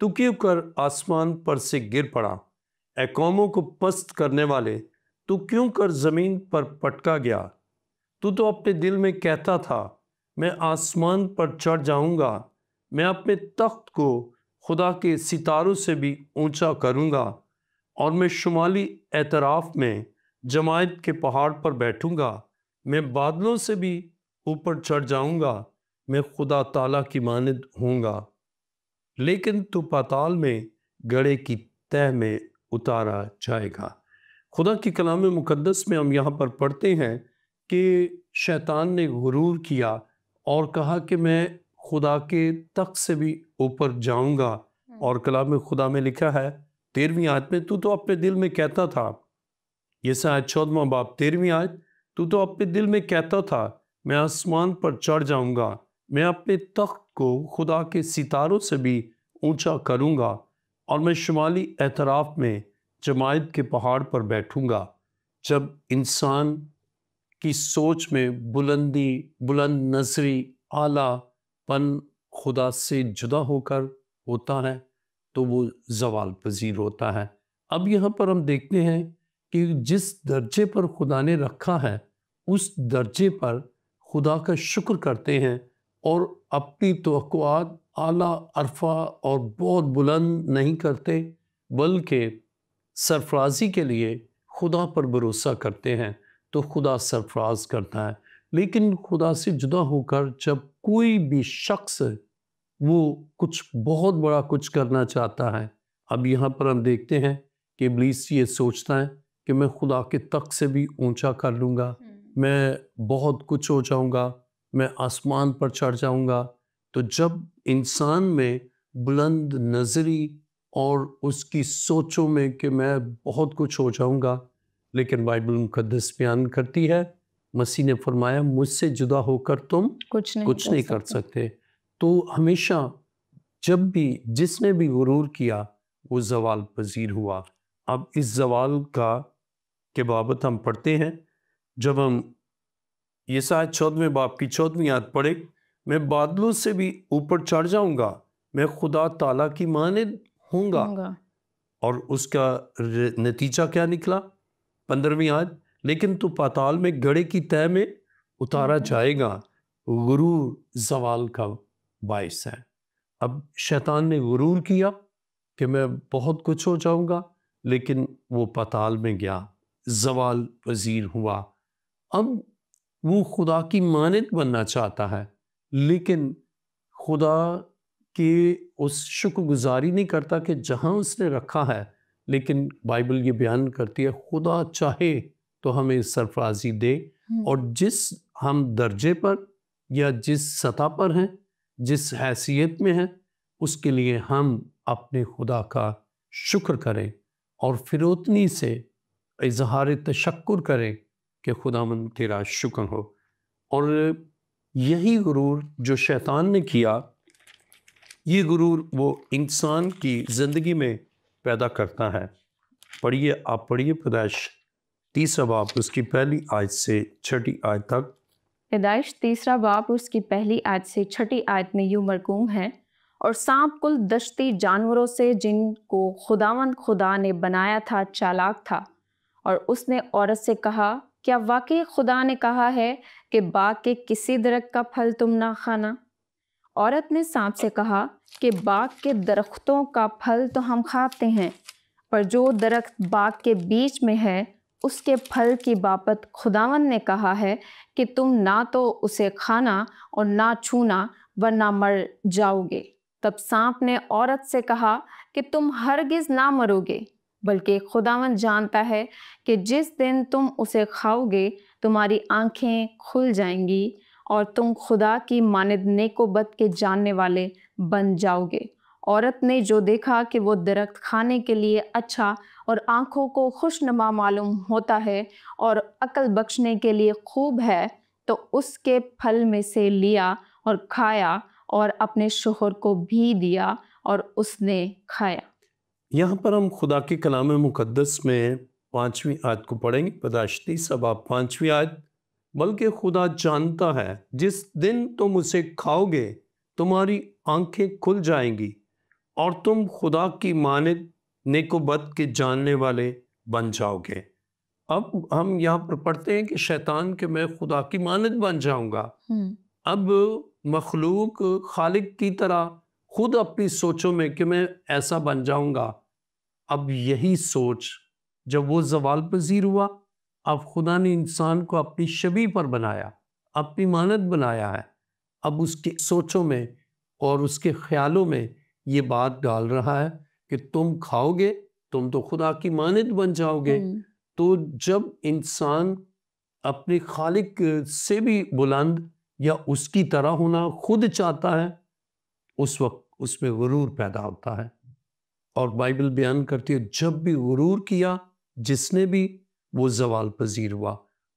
تو کیوں کر آسمان پر سے گر پڑا؟ اے قوموں کو پست کرنے والے، تو کیوں کر زمین پر پٹکا گیا؟ تو اپنے دل میں کہتا تھا، میں آسمان پر چڑھ جاؤں گا، میں اپنے تخت کو خدا کے ستاروں سے بھی اونچا کروں گا، اور میں شمالی اعتراف میں جماعت کے پہاڑ پر بیٹھوں گا، میں بادلوں سے بھی اوپر چڑھ جاؤں گا، میں خدا تعالیٰ کی مانند ہوں گا، لیکن تو پاتال میں گڑھے کی تہ میں اتارا جائے گا۔ خدا کی کلام مقدس میں ہم یہاں پر پڑھتے ہیں کہ شیطان نے غرور کیا اور کہا کہ میں خدا کے تخت سے بھی اوپر جاؤں گا، اور کلام خدا میں لکھا ہے 13ویں آیت میں، تو اپنے دل میں کہتا تھا، یسعیاہ 14واں باب 13ویں آیت، تو اپنے دل میں کہتا تھا، میں آسمان پر چڑھ جاؤں گا، میں اپنے تخت کو خدا کے ستاروں سے بھی اونچا کروں گا، اور میں شمالی اعتراف میں جماعت کے پہاڑ پر بیٹھوں گا۔ جب انسان کی سوچ میں بلند نظری، اعلیٰ پن خدا سے جدا ہو کر ہوتا ہے تو وہ زوال پذیر ہوتا ہے۔ اب یہاں پر ہم دیکھتے ہیں کہ جس درجے پر خدا نے رکھا ہے اس درجے پر خدا کا شکر کرتے ہیں اور اپنی توقعات اعلیٰ عرفہ اور بہت بلند نہیں کرتے، بلکہ سرفرازی کے لیے خدا پر بھروسہ کرتے ہیں تو خدا سرفراز کرتا ہے۔ لیکن خدا سے جدا ہو کر جب کوئی بھی شخص وہ کچھ بہت بڑا کچھ کرنا چاہتا ہے، اب یہاں پر ہم دیکھتے ہیں کہ ابلیس یہ سوچتا ہے کہ میں خدا کے تخت سے بھی اونچا کر لوں گا، میں بہت کچھ ہو جاؤں گا، میں آسمان پر چڑھ جاؤں گا۔ تو جب انسان میں بلند نظری اور اس کی سوچوں میں کہ میں بہت کچھ ہو جاؤں گا، لیکن بائبل مقدس بیان کرتی ہے، مسیح نے فرمایا مجھ سے جدا ہو کر تم کچھ نہیں کر سکتے۔ تو ہمیشہ جب بھی جس نے بھی غرور کیا وہ زوال پذیر ہوا۔ اب اس زوال کے بابت ہم پڑھتے ہیں، جب ہم یسعیاہ 14ویں باب کی 14ویں آیت پڑھے، میں بادلوں سے بھی اوپر چڑھ جاؤں گا، میں خدا تعالیٰ کی مانند ہوں گا، اور اس کا نتیجہ کیا نکلا؟ 15ویں آیت، لیکن تو پاتال میں گڑھے کی تہ میں اتارا جائے گا۔ غرور زوال کا باعث ہے۔ اب شیطان نے غرور کیا کہ میں بہت کچھ ہو جاؤں گا، لیکن وہ پاتال میں گیا، زوال پذیر ہوا۔ اب وہ خدا کی مانند بننا چاہتا ہے، لیکن خدا کی اس شکر گزاری نہیں کرتا کہ جہاں اس نے رکھا ہے۔ لیکن بائبل یہ بیان کرتی ہے خدا چاہے تو ہمیں سرفرازی دے، اور جس ہم درجے پر یا جس سطح پر ہیں، جس حیثیت میں ہیں، اس کے لیے ہم اپنے خدا کا شکر کریں اور فروتنی سے اظہار تشکر کریں کہ خداوند تیرا شکر ہو۔ اور یہی غرور جو شیطان نے کیا، یہ غرور وہ انسان کی زندگی میں پیدا کرتا ہے۔ پڑھیے، آپ پڑھیے پیدائش 3 باب اس کی پہلی آیت سے 6 آیت تک۔ پیدائش 3 باب اس کی پہلی آیت سے 6 آیت میں یوں مرقوم ہے، اور سانپ کل دشتی جانوروں سے جن کو خداوند خدا نے بنایا تھا چالاک تھا، اور اس نے عورت سے کہا، کیا واقعی خدا نے کہا ہے کہ باغ کے کسی درخت کا پھل تم نہ کھانا؟ عورت نے سانپ سے کہا کہ باغ کے درختوں کا پھل تو ہم کھاتے ہیں، پر جو درخت باغ کے بیچ میں ہے اس کے پھل کی بابت خداوند نے کہا ہے کہ تم نہ تو اسے کھانا اور نہ چھونا، ورنہ مر جاؤ گے۔ تب سانپ نے عورت سے کہا کہ تم ہرگز نہ مرو گے، بلکہ خداوند جانتا ہے کہ جس دن تم اسے کھاؤ گے تمہاری آنکھیں کھل جائیں گی اور تم خدا کی مانند نیک و بد کے جاننے والے بن جاؤ گے۔ عورت نے جو دیکھا کہ وہ درخت کھانے کے لیے اچھا اور آنکھوں کو خوشنما معلوم ہوتا ہے اور عقل بخشنے کے لیے خوب ہے، تو اس کے پھل میں سے لیا اور کھایا اور اپنے شوہر کو بھی دیا اور اس نے کھایا۔ یہاں پر ہم خدا کے کلام مقدس میں 5ویں آیت کو پڑھیں گے، پیدائش 3 باب 5ویں آیت، بلکہ خدا جانتا ہے جس دن تم اسے کھاؤ گے تمہاری آنکھیں کھل جائیں گی اور تم خدا کی مانند نیک و بد کے جاننے والے بن جاؤ گے۔ اب ہم یہاں پر پڑھتے ہیں کہ شیطان کہ میں خدا کی مانند بن جاؤں گا۔ اب مخلوق خالق کی طرح خود اپنی سوچوں میں کہ میں ایسا بن جاؤں گا، اب یہی سوچ جب وہ زوال پذیر ہوا، اب خدا نے انسان کو اپنی شبیہ پر بنایا، اپنی مانند بنایا ہے۔ اب اس کی سوچوں میں اور اس کے خیالوں میں یہ بات ڈال رہا ہے کہ تم کھاؤ گے تم تو خدا کی مانند بن جاؤ گے۔ تو جب انسان اپنے خالق سے بھی بلند یا اس کی طرح ہونا خود چاہتا ہے، اس وقت اس میں غرور پیدا ہوتا ہے۔ اور بائبل بیان کرتی ہے جب بھی غرور کیا جس نے بھی، وہ زوال پذیر ہوا۔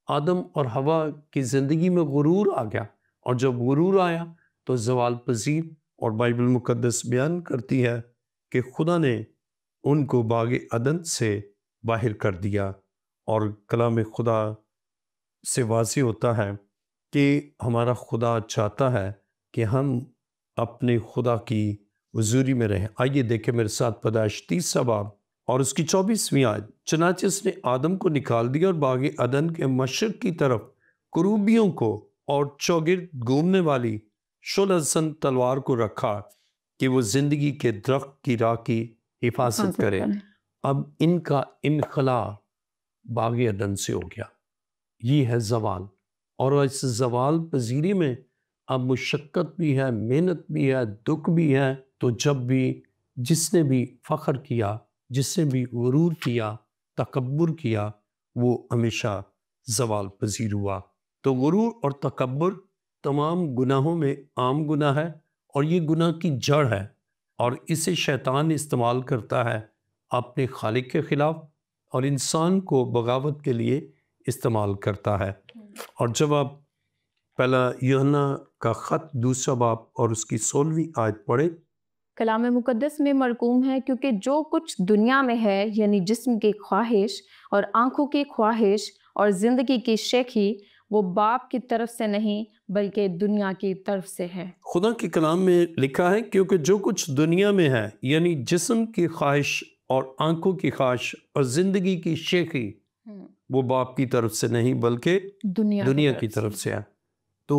آدم اور حوا کی زندگی میں غرور آ گیا، اور جب غرور آیا تو زوال پذیر، اور بائبل مقدس بیان کرتی ہے کہ خدا نے ان کو باغ عدن سے باہر کر دیا۔ اور کلام خدا سے واضح ہوتا ہے کہ ہمارا خدا چاہتا ہے کہ ہم اپنے خدا کی حضوری میں رہیں۔ آئیے دیکھیں میرے ساتھ پیدائش 30 باب اور اس کی 24ویں آیت۔ چنانچہ اس نے آدم کو نکال دیا اور باغ عدن کے مشرق کی طرف کروبیوں کو اور چوگرد گھومنے والی شلہزن تلوار کو رکھا کہ وہ زندگی کے درخت کی راہ کی حفاظت کرے۔ اب ان کا انخلاء باغ عدن سے ہو گیا، یہ ہے زوال۔ اور اس زوال پذیری میں اب مشقت بھی ہے، محنت بھی ہے، دکھ بھی ہے۔ تو جب بھی جس نے بھی فخر کیا، جس نے بھی غرور کیا، تکبر کیا، وہ ہمیشہ زوال پذیر ہوا۔ تو غرور اور تکبر تمام گناہوں میں عام گناہ ہے، اور یہ گناہ کی جڑ ہے، اور اسے شیطان استعمال کرتا ہے اپنے خالق کے خلاف، اور انسان کو بغاوت کے لیے استعمال کرتا ہے۔ اور جب آپ پہلا یوحنا کا خط 2 باب اور اس کی 16ویں آیت پڑھیں۔ کلام مقدس میں مرقوم ہے کیونکہ جو کچھ دنیا میں ہے، یعنی جسم کی خواہش اور آنکھوں کی خواہش اور زندگی کی شیخی، وہ باپ کی طرف سے نہیں بلکہ دنیا کی طرف سے ہے۔ خدا کے کلام میں لکھا ہے کیونکہ جو کچھ دنیا میں ہے، یعنی جسم کی خواہش اور آنکھوں کی خواہش اور زندگی کی شیخی، وہ باپ کی طرف سے نہیں بلکہ دنیا کی طرف سے ہے۔ تو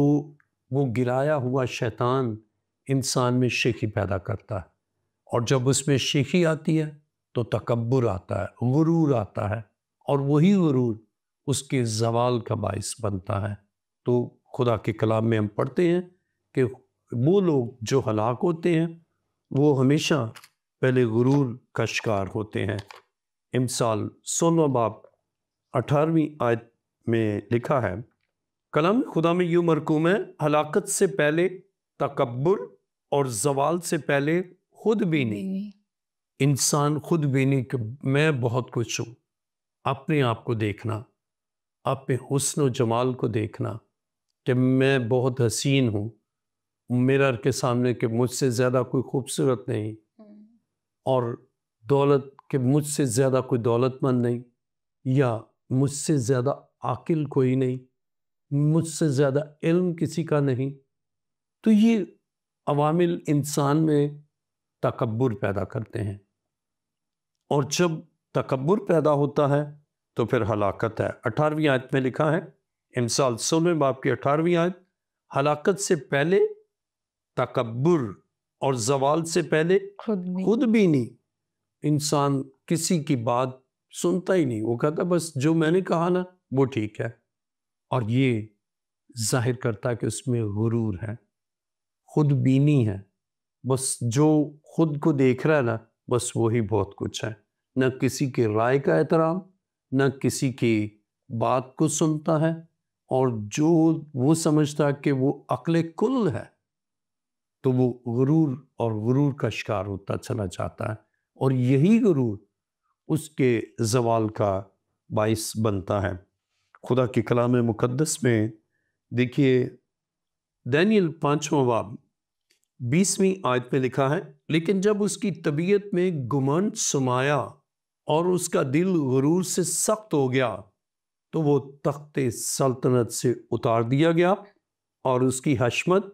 وہ گرایا ہوا شیطان انسان میں شیخی پیدا کرتا ہے، اور جب اس میں شیخی آتی ہے تو تکبر آتا ہے، غرور آتا ہے، اور وہی غرور اس کے زوال کا باعث بنتا ہے۔ تو خدا کے کلام میں ہم پڑھتے ہیں کہ وہ لوگ جو ہلاک ہوتے ہیں وہ ہمیشہ پہلے غرور کا شکار ہوتے ہیں۔ امثال 16 باب 18ویں آیت میں لکھا ہے، کلام خدا میں یوں مرقوم ہے، ہلاکت سے پہلے تکبر اور زوال سے پہلے خود بینی۔ انسان خود بینی کہ میں بہت کچھ ہوں، اپنے آپ کو دیکھنا، اپنے حسن و جمال کو دیکھنا کہ میں بہت حسین ہوں، مرر کے سامنے کہ مجھ سے زیادہ کوئی خوبصورت نہیں، اور دولت کہ مجھ سے زیادہ کوئی دولت مند نہیں، یا مجھ سے زیادہ عاقل کوئی نہیں، مجھ سے زیادہ علم کسی کا نہیں۔ تو یہ عوامل انسان میں تکبر پیدا کرتے ہیں، اور جب تکبر پیدا ہوتا ہے تو پھر ہلاکت ہے۔ 18ویں آیت میں لکھا ہے، امثال 16 باب کی 18ویں آیت، ہلاکت سے پہلے تکبر اور زوال سے پہلے خود بینی۔ انسان کسی کی بات سنتا ہی نہیں، وہ کہتا بس جو میں نے کہا نا وہ ٹھیک ہے، اور یہ ظاہر کرتا ہے کہ اس میں غرور ہے، خود بینی ہے، بس جو خود کو دیکھ رہا ہے نا بس وہی بہت کچھ ہے، نہ کسی کے رائے کا احترام، نہ کسی کی بات کو سنتا ہے، اور جو وہ سمجھتا ہے کہ وہ عقل کل ہے تو وہ غرور اور غرور کا شکار ہوتا چلا جاتا ہے، اور یہی غرور اس کے زوال کا باعث بنتا ہے۔ خدا کے کلام مقدس میں دیکھیے دانیل 5واں باب 20ویں آیت میں لکھا ہے، لیکن جب اس کی طبیعت میں گمنڈ سمایا اور اس کا دل غرور سے سخت ہو گیا تو وہ تخت سلطنت سے اتار دیا گیا اور اس کی حشمت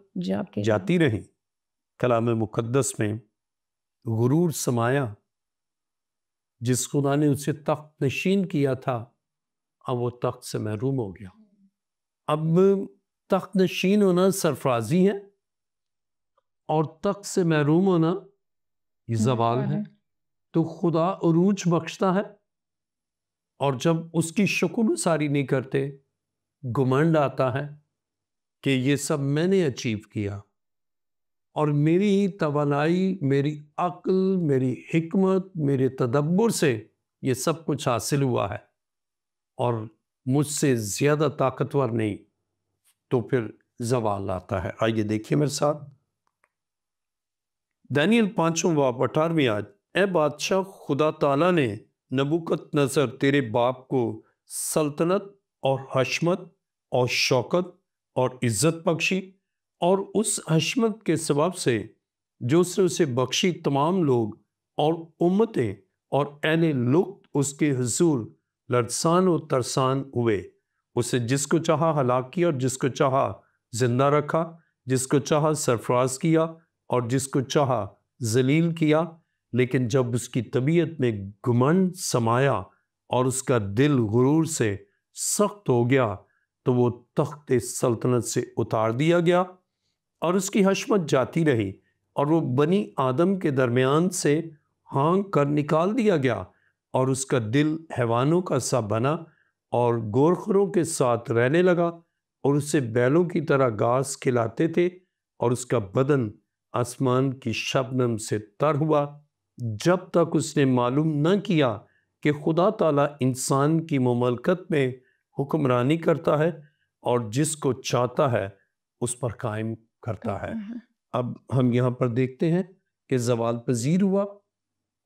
جاتی رہی۔ کلام مقدس میں غرور سمایا، جس خدا نے اسے تخت نشین کیا تھا، اب وہ تخت سے محروم ہو گیا۔ اب تخت نشین ہونا سرفرازی ہے، اور تخت سے محروم ہونا یہ زوال ہے۔ تو خدا عروج بخشتا ہے، اور جب اس کی شکر گزاری نہیں کرتے، گمنڈ آتا ہے کہ یہ سب میں نے اچیو کیا، اور میری ہی توانائی، میری عقل، میری حکمت، میرے تدبر سے یہ سب کچھ حاصل ہوا ہے، اور مجھ سے زیادہ طاقتور نہیں، تو پھر زوال آتا ہے۔ آئیے دیکھیے میرے ساتھ دانیل 5واں باب 18ویں آیت۔ اے بادشاہ، خدا تعالیٰ نے نبوکت نظر تیرے باپ کو سلطنت اور حشمت اور شوکت اور عزت بخشی، اور اس حشمت کے سبب سے جو اس نے اسے بخشی، تمام لوگ اور امتیں اور اہل لقط اس کے حضور لرزان و ترسان ہوئے۔ اسے جس کو چاہا ہلاک کیا، اور جس کو چاہا زندہ رکھا، جس کو چاہا سرفراز کیا، اور جس کو چاہا ذلیل کیا۔ لیکن جب اس کی طبیعت میں گمنڈ سمایا اور اس کا دل غرور سے سخت ہو گیا، تو وہ تخت سلطنت سے اتار دیا گیا، اور اس کی حشمت جاتی رہی، اور وہ بنی آدم کے درمیان سے ہانک کر نکال دیا گیا، اور اس کا دل حیوانوں کا سا بنا اور گورخروں کے ساتھ رہنے لگا، اور اسے بیلوں کی طرح گھاس کھلاتے تھے، اور اس کا بدن آسمان کی شبنم سے تر ہوا، جب تک اس نے معلوم نہ کیا کہ خدا تعالیٰ انسان کی مملکت میں حکمرانی کرتا ہے، اور جس کو چاہتا ہے اس پر قائم کرتا ہے۔ اب ہم یہاں پر دیکھتے ہیں کہ زوال پذیر ہوا،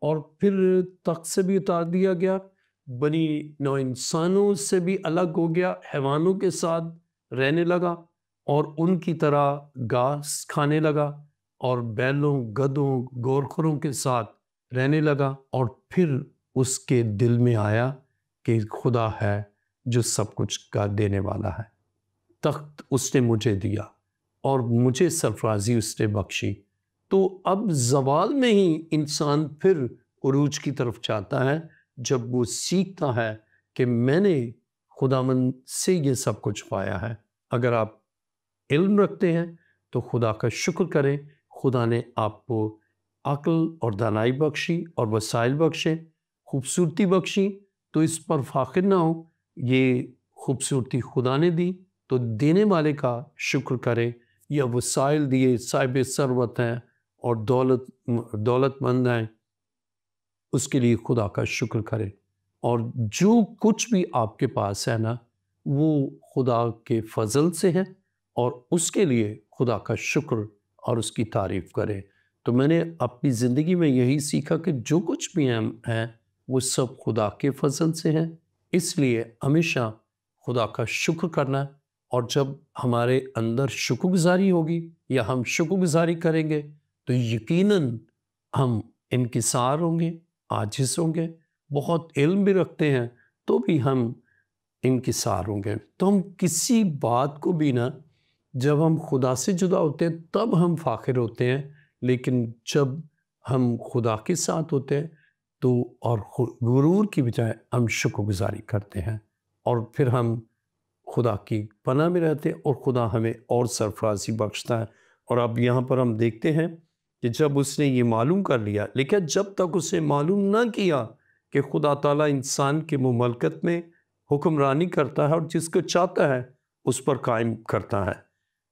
اور پھر تخت سے بھی اتار دیا گیا، بنی نو انسانوں سے بھی الگ ہو گیا، حیوانوں کے ساتھ رہنے لگا، اور ان کی طرح گھاس کھانے لگا، اور بیلوں، گدھوں، گورخروں کے ساتھ رہنے لگا۔ اور پھر اس کے دل میں آیا کہ خدا ہے جو سب کچھ کا دینے والا ہے، تخت اس نے مجھے دیا، اور مجھے سرفرازی اس نے بخشی۔ تو اب زوال میں ہی انسان پھر عروج کی طرف چاہتا ہے، جب وہ سیکھتا ہے کہ میں نے خداوند سے یہ سب کچھ پایا ہے۔ اگر آپ علم رکھتے ہیں تو خدا کا شکر کریں، خدا نے آپ کو عقل اور دانائی بخشی اور وسائل بخشے، خوبصورتی بخشی، تو اس پر فاخر نہ ہو، یہ خوبصورتی خدا نے دی تو دینے والے کا شکر کریں، یا وسائل دیے، صاحب ثروت ہیں اور دولت مند ہیں، اس کے لیے خدا کا شکر کریں۔ اور جو کچھ بھی آپ کے پاس ہے نا، وہ خدا کے فضل سے ہے، اور اس کے لیے خدا کا شکر اور اس کی تعریف کریں۔ تو میں نے اپنی زندگی میں یہی سیکھا کہ جو کچھ بھی ہم ہیں وہ سب خدا کے فضل سے ہیں، اس لیے ہمیشہ خدا کا شکر کرنا، اور جب ہمارے اندر شکر گزاری ہوگی یا ہم شکر گزاری کریں گے تو یقیناً ہم انکسار ہوں گے، عاجز ہوں گے، بہت علم بھی رکھتے ہیں تو بھی ہم انکسار ہوں گے۔ تو ہم کسی بات کو بھی نہ، جب ہم خدا سے جدا ہوتے ہیں تب ہم فاخر ہوتے ہیں، لیکن جب ہم خدا کے ساتھ ہوتے ہیں تو اور غرور کی بجائے ہم شکر گزاری کرتے ہیں، اور پھر ہم خدا کی پناہ میں رہتے ہیں، اور خدا ہمیں اور سرفرازی بخشتا ہے۔ اور اب یہاں پر ہم دیکھتے ہیں کہ جب اس نے یہ معلوم کر لیا، لیکن جب تک اسے معلوم نہ کیا کہ خدا تعالیٰ انسان کی مملکت میں حکمرانی کرتا ہے، اور جس کو چاہتا ہے اس پر قائم کرتا ہے،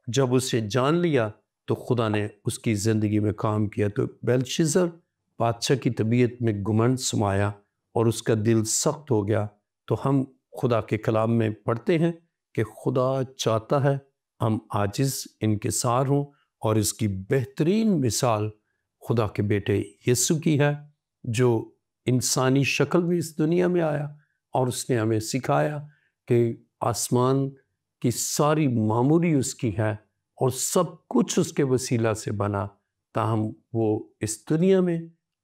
جب اسے جان لیا تو خدا نے اس کی زندگی میں کام کیا۔ تو بیلشزر بادشاہ کی طبیعت میں گمنڈ سمایا اور اس کا دل سخت ہو گیا۔ تو ہم خدا کے کلام میں پڑھتے ہیں کہ خدا چاہتا ہے ہم عاجز انکسار ہوں، اور اس کی بہترین مثال خدا کے بیٹے یسوع کی ہے، جو انسانی شکل میں اس دنیا میں آیا، اور اس نے ہمیں سکھایا کہ آسمان کی ساری معموری اس کی ہے، اور سب کچھ اس کے وسیلہ سے بنا، تاہم وہ اس دنیا میں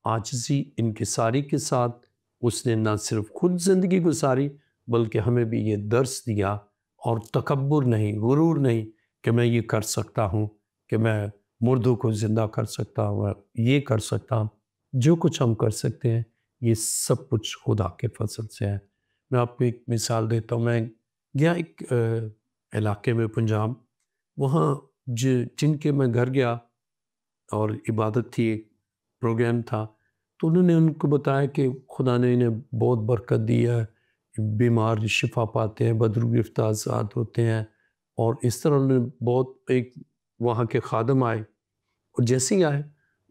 عاجزی انکساری کے ساتھ اس نے نہ صرف خود زندگی گزاری بلکہ ہمیں بھی یہ درس دیا، اور تکبر نہیں، غرور نہیں کہ میں یہ کر سکتا ہوں، کہ میں مردوں کو زندہ کر سکتا ہوں، یہ کر سکتا ہوں۔ جو کچھ ہم کر سکتے ہیں یہ سب کچھ خدا کے فضل سے ہے. میں آپ کو ایک مثال دیتا ہوں. میں گیا ایک علاقے میں پنجاب, وہاں جن کے میں گھر گیا اور عبادت تھی, ایک پروگرام تھا, تو انہوں نے ان کو بتایا کہ خدا نے انہیں بہت برکت دی ہے, بیمار شفا پاتے ہیں, بدرو گرفتہ آزاد ہوتے ہیں. اور اس طرح انہوں نے بہت, ایک وہاں کے خادم آئے اور جیسے ہی آئے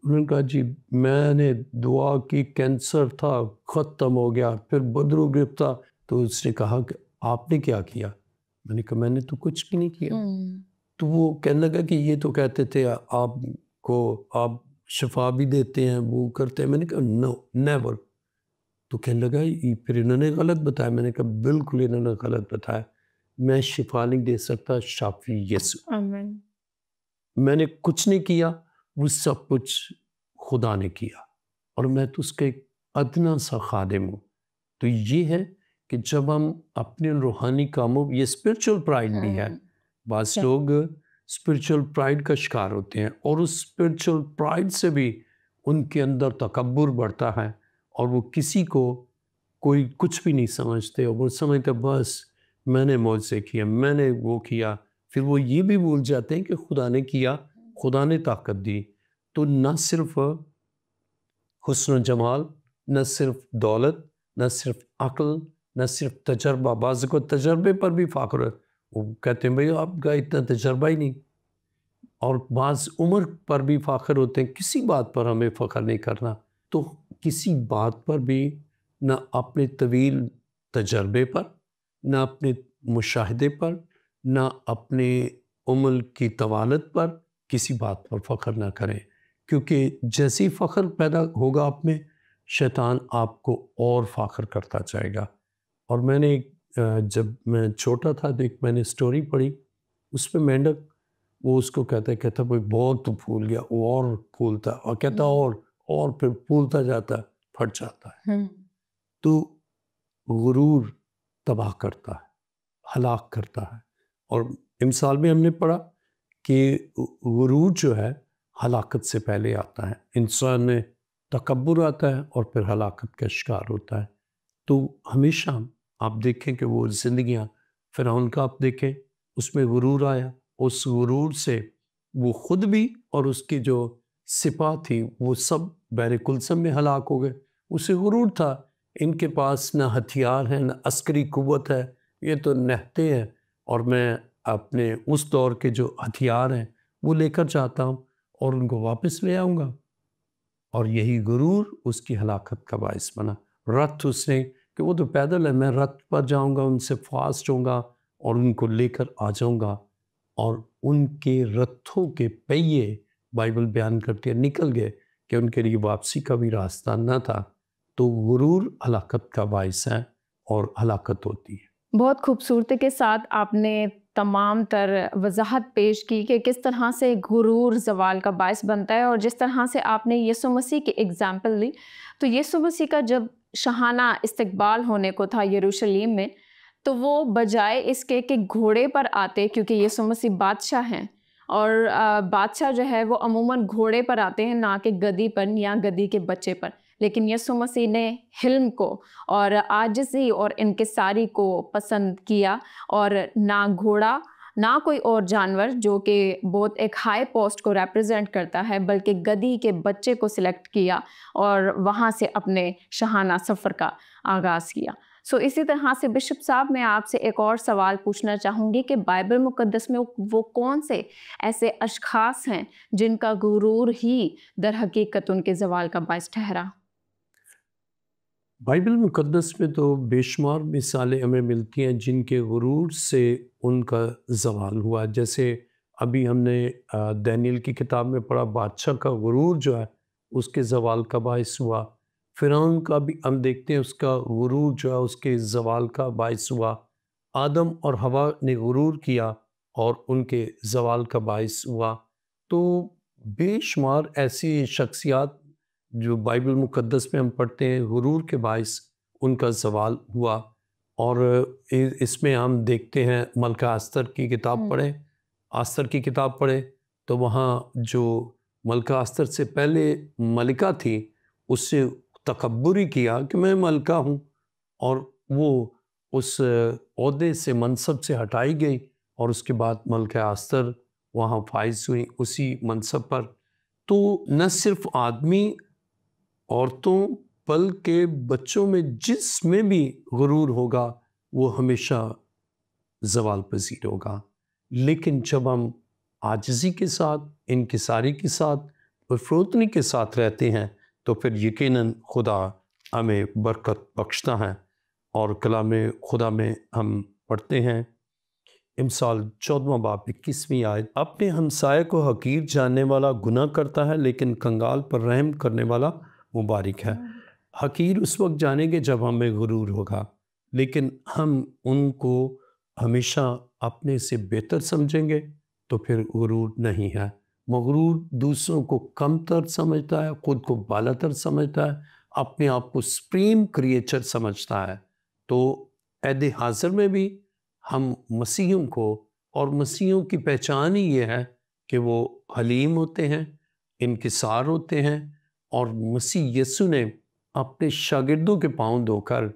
انہوں نے کہا جی میں نے دعا کی, کینسر تھا ختم ہو گیا, پھر بدرو گرفتہ. تو اس نے کہا کہ آپ نے کیا کیا؟ میں نے کہا میں نے تو کچھ بھی نہیں کیا. تو وہ کہنے لگا کہ یہ تو کہتے تھے آپ کو آپ شفا بھی دیتے ہیں, وہ کرتے ہیں. میں نے کہا نو نیور. تو کہنے لگا پھر انہوں نے غلط بتایا. میں نے کہا بالکل انہوں نے غلط بتایا, میں شفا نہیں دے سکتا, شافی یسوع. آمین. میں نے کچھ نہیں کیا, وہ سب کچھ خدا نے کیا, اور میں تو اس کا ایک ادنا سا خادم ہوں. تو یہ ہے کہ جب ہم اپنے روحانی کاموں, یہ اسپرچل پرائڈ بھی ہے. بعض لوگ اسپرچل پرائڈ کا شکار ہوتے ہیں, اور اس اسپرچل پرائڈ سے بھی ان کے اندر تکبر بڑھتا ہے, اور وہ کسی کو کوئی کچھ بھی نہیں سمجھتے, اور وہ سمجھتے بس میں نے معجزے کیا, میں نے وہ کیا. پھر وہ یہ بھی بھول جاتے ہیں کہ خدا نے کیا, خدا نے طاقت دی. تو نہ صرف حسن و جمال, نہ صرف دولت, نہ صرف عقل, نہ صرف تجربہ. بعض کو تجربے پر بھی فخر ہے, وہ کہتے ہیں بھئی آپ کا اتنا تجربہ ہی نہیں. اور بعض عمر پر بھی فخر ہوتے ہیں. کسی بات پر ہمیں فخر نہیں کرنا. تو کسی بات پر بھی نہ اپنے طویل تجربے پر, نہ اپنے مشاہدے پر, نہ اپنے عمر کی طوالت پر, کسی بات پر فخر نہ کریں. کیونکہ جیسی فخر پیدا ہوگا آپ میں, شیطان آپ کو اور فخر کرتا جائے گا. اور میں نے جب میں چھوٹا تھا تو ایک میں نے سٹوری پڑھی, اس میں مینڈک وہ اس کو کہتا بھئی بہت تو پھول گیا, وہ اور پھولتا, اور کہتا اور پھر پھولتا جاتا, پھٹ جاتا ہے. تو غرور تباہ کرتا ہے, ہلاک کرتا ہے. اور امثال میں ہم نے پڑھا کہ غرور جو ہے ہلاکت سے پہلے آتا ہے. انسان میں تکبر آتا ہے اور پھر ہلاکت کا شکار ہوتا ہے. تو ہمیشہ آپ دیکھیں کہ وہ زندگیاں, فرعون کا آپ دیکھیں, اس میں غرور آیا, اس غرور سے وہ خود بھی اور اس کی جو سپاہ تھی وہ سب بحر کلثم میں ہلاک ہو گئے. اسے غرور تھا, ان کے پاس نہ ہتھیار ہیں, نہ عسکری قوت ہے, یہ تو نہتے ہیں, اور میں اپنے اس دور کے جو ہتھیار ہیں وہ لے کر جاتا ہوں اور ان کو واپس لے آؤں گا. اور یہی غرور اس کی ہلاکت کا باعث بنا. رتھ اس نے کہ وہ تو پیدل ہے, میں رتھ پر جاؤں گا, ان سے فاسٹ ہوں گا اور ان کو لے کر آ جاؤں گا. اور ان کے رتھوں کے پہیے بائبل بیان کرتی ہے نکل گئے کہ ان کے لیے واپسی کا بھی راستہ نہ تھا. تو غرور ہلاکت کا باعث ہے اور ہلاکت ہوتی ہے. بہت خوبصورتی کے ساتھ آپ نے تمام تر وضاحت پیش کی کہ کس طرح سے غرور زوال کا باعث بنتا ہے, اور جس طرح سے آپ نے یسوع مسیح کی اگزامپل لی. تو یسوع مسیح کا جب شاہانہ استقبال ہونے کو تھا یروشلم میں, تو وہ بجائے اس کے کہ گھوڑے پر آتے, کیونکہ یسوع مسیح بادشاہ ہیں, اور بادشاہ جو ہے وہ عموماً گھوڑے پر آتے ہیں, نہ کہ گدی پر یا گدی کے بچے پر. لیکن یسوع مسیح نے حلم کو اور عاجزی اور انکساری کو پسند کیا, اور نہ گھوڑا نہ کوئی اور جانور جو کہ بہت ایک ہائی پوسٹ کو ریپرزینٹ کرتا ہے, بلکہ گدی کے بچے کو سلیکٹ کیا اور وہاں سے اپنے شاہانہ سفر کا آغاز کیا. اسی طرح سے بشپ صاحب میں آپ سے ایک اور سوال پوچھنا چاہوں گی کہ بائبل مقدس میں وہ کون سے ایسے اشخاص ہیں جن کا غرور ہی در حقیقت ان کے زوال کا باعث ٹھہرا؟ بائبل مقدس میں تو بے شمار مثالیں ہمیں ملتی ہیں جن کے غرور سے ان کا زوال ہوا. جیسے ابھی ہم نے دانیل کی کتاب میں پڑھا, بادشاہ کا غرور جو ہے اس کے زوال کا باعث ہوا. فرعون کا بھی ہم دیکھتے ہیں, اس کا غرور جو ہے اس کے زوال کا باعث ہوا. آدم اور حوا نے غرور کیا اور ان کے زوال کا باعث ہوا. تو بے شمار ایسی شخصیات جو بائبل مقدس میں ہم پڑھتے ہیں غرور کے باعث ان کا زوال ہوا. اور اس میں ہم دیکھتے ہیں ملکہ استر کی کتاب پڑھیں, استر کی کتاب پڑھیں تو وہاں جو ملکہ استر سے پہلے ملکہ تھی اس سے تکبر ہی کیا کہ میں ملکہ ہوں، اور وہ اس عہدے سے منصب سے ہٹائی گئی، اور اس کے بعد ملکہ آستر وہاں فائز ہوئی اسی منصب پر۔ تو نہ صرف آدمی، عورتوں، بلکہ بچوں میں جس میں بھی غرور ہوگا وہ ہمیشہ زوال پذیر ہوگا۔ لیکن جب ہم عاجزی کے ساتھ، انکساری کے ساتھ اور فروتنی کے ساتھ رہتے ہیں تو پھر یقیناً خدا ہمیں برکت بخشتا ہے۔ اور کلام خدا میں ہم پڑھتے ہیں امثال 14واں باب 21ویں آیت، اپنے ہمسائے کو حقیر جاننے والا گناہ کرتا ہے، لیکن کنگال پر رحم کرنے والا مبارک ہے۔ حقیر اس وقت جانیں گے جب ہمیں غرور ہوگا، لیکن ہم ان کو ہمیشہ اپنے سے بہتر سمجھیں گے تو پھر غرور نہیں ہے۔ مغرور دوسروں کو کم تر سمجھتا ہے، خود کو بالا تر سمجھتا ہے، اپنے آپ کو سپریم کریچر سمجھتا ہے۔ تو عہد حاضر میں بھی ہم مسیحیوں کو، اور مسیحیوں کی پہچان ہی یہ ہے کہ وہ حلیم ہوتے ہیں، انکسار ہوتے ہیں، اور مسیح یسوع نے اپنے شاگردوں کے پاؤں دھو کر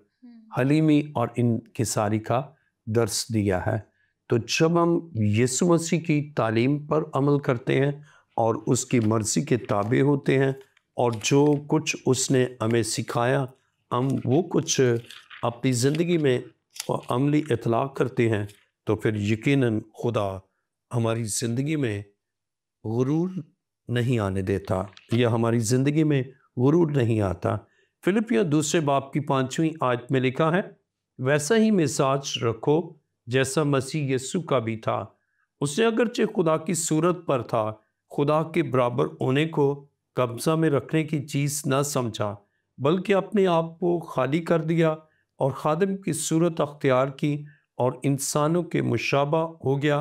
حلیمی اور انکساری کا درس دیا ہے۔ تو جب ہم یسوع مسیح کی تعلیم پر عمل کرتے ہیں اور اس کی مرضی کے تابع ہوتے ہیں، اور جو کچھ اس نے ہمیں سکھایا ہم وہ کچھ اپنی زندگی میں عملی اطلاق کرتے ہیں، تو پھر یقیناً خدا ہماری زندگی میں غرور نہیں آنے دیتا، یا ہماری زندگی میں غرور نہیں آتا۔ فلپیوں 2 باب کی 5ویں آیت میں لکھا ہے، ویسا ہی مزاج رکھو جیسا مسیح یسوع کا بھی تھا۔ اس نے اگرچہ خدا کی صورت پر تھا، خدا کے برابر ہونے کو قبضہ میں رکھنے کی چیز نہ سمجھا، بلکہ اپنے آپ کو خالی کر دیا اور خادم کی صورت اختیار کی، اور انسانوں کے مشابہ ہو گیا،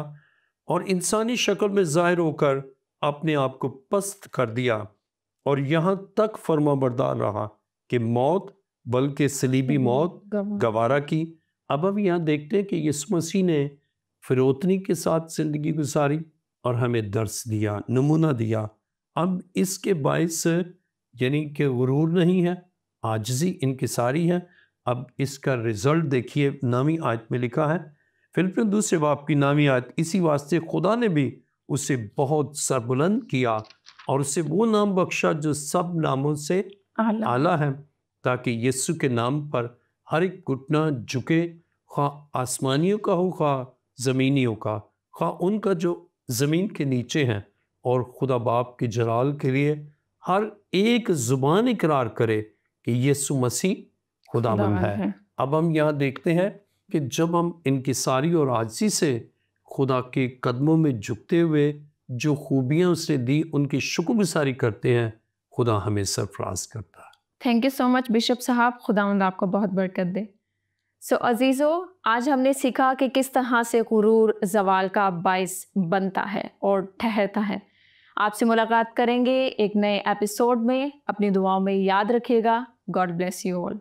اور انسانی شکل میں ظاہر ہو کر اپنے آپ کو پست کر دیا، اور یہاں تک فرما بردار رہا کہ موت، بلکہ صلیبی موت گوارا کی۔ اب ہم یہاں دیکھتے ہیں کہ یسوع مسیح نے فروتنی کے ساتھ زندگی گزاری اور ہمیں درس دیا، نمونہ دیا۔ اب اس کے باعث یعنی کہ غرور نہیں ہے، عاجزی، انکساری ہے۔ اب اس کا رزلٹ دیکھیے، 9ویں آیت میں لکھا ہے، فلپیوں 2 باب کی 9ویں آیت، اسی واسطے خدا نے بھی اسے بہت سربلند کیا اور اسے وہ نام بخشا جو سب ناموں سے اعلیٰ ہے، تاکہ یسوع کے نام پر ہر ایک گھٹنا جھکے، خواہ آسمانیوں کا ہو خواہ زمینیوں کا، خواہ ان کا جو زمین کے نیچے ہیں، اور خدا باپ کے جلال کے لیے ہر ایک زبان اقرار کرے کہ یسوع مسیح خداوند ہے۔ اب ہم یہاں دیکھتے ہیں کہ جب ہم انکساری اور عاجزی سے خدا کے قدموں میں جھکتے ہوئے جو خوبیاں اس نے دی ان کی شکر گزاری کرتے ہیں، خدا ہمیں سرفراز کرتا ہے۔ Thank you so much bishop صاحب، خداوند آپ کو بہت برکت دے۔ سو عزیزو، آج ہم نے سیکھا کہ کس طرح سے غرور زوال کا باعث بنتا ہے اور ٹھہرتا ہے۔ آپ سے ملاقات کریں گے ایک نئے ایپیسوڈ میں، اپنی دعاؤں میں یاد رکھیے گا۔ God bless you all.